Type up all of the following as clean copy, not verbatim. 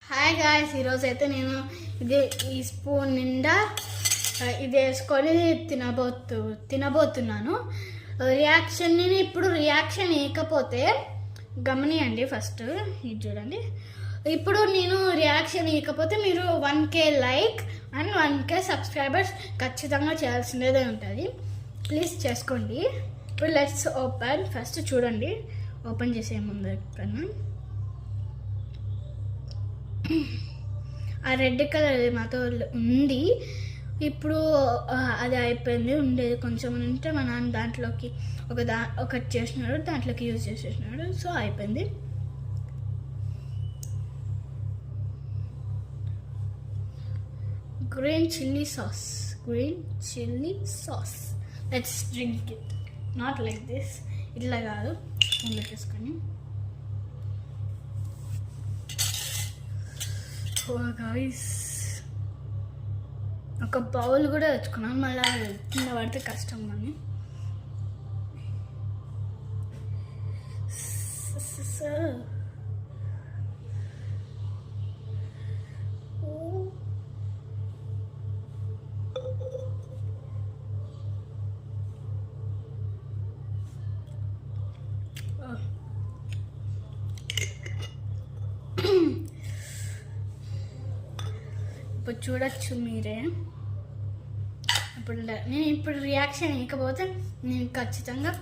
Hi guys, ఈరోజు అయితే నేను ఈ స్పూన్ నిండా ఇది వేసుకొని తినబోతున్నాను. నేను ఇప్పుడు రియాక్షన్ ఇవ్వకపోతే గమనియండి. ఫస్ట్ ఇది చూడండి. ఇప్పుడు నేను రియాక్షన్ ఇవ్వకపోతే మీరు 1K like and 1K subscribers ఖచ్చితంగా చేయాల్సినదే ఉంటుంది. ప్లీజ్ చేసుకోండి. ఇప్పుడు లెట్స్ ఓపెన్. ఫస్ట్ చూడండి, ఓపెన్ చేసే ముందు కన్నా ఆ రెడ్ కలర్ మాతో ఉంది. ఇప్పుడు అది అయిపోయింది. ఉండేది కొంచెం ఉంటే మా నాన్న దాంట్లోకి ఒకటి చేసినాడు, దాంట్లోకి యూజ్ చేసేసినాడు. సో అయిపోయింది. Green chilli sauce. Let's drink it. Not like this, ఇట్లా కాదు. స్పూన్లో తీసుకొని గాయ్స్ ఒక బౌల్ కూడా తెచ్చుకున్నాను. మళ్ళీ కింద పడితే కష్టం. కానీ ఇప్పుడు చూడొచ్చు మీరే. ఇప్పుడు రియాక్షన్ ఇవ్వకపోతే నేను ఖచ్చితంగా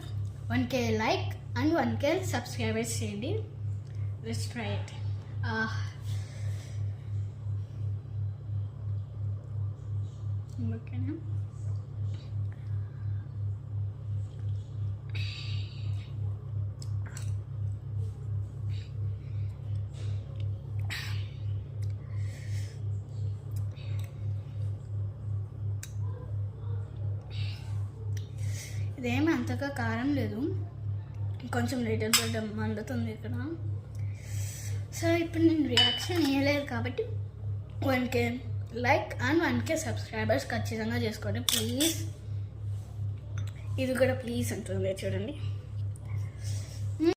1K like and 1K subscribers చేయండి. Let's try it. ఓకేనా? ఇదేమి అంతగా కారం లేదు, కొంచెం లిటిల్ బిట్ మండుతుంది ఇక్కడ. సో ఇప్పుడు నేను రియాక్షన్ ఇవ్వలేదు కాబట్టి 1K like and 1K subscribers ఖచ్చితంగా చేసుకోండి ప్లీజ్. ఇది కూడా ప్లీజ్ అంటుంది చూడండి.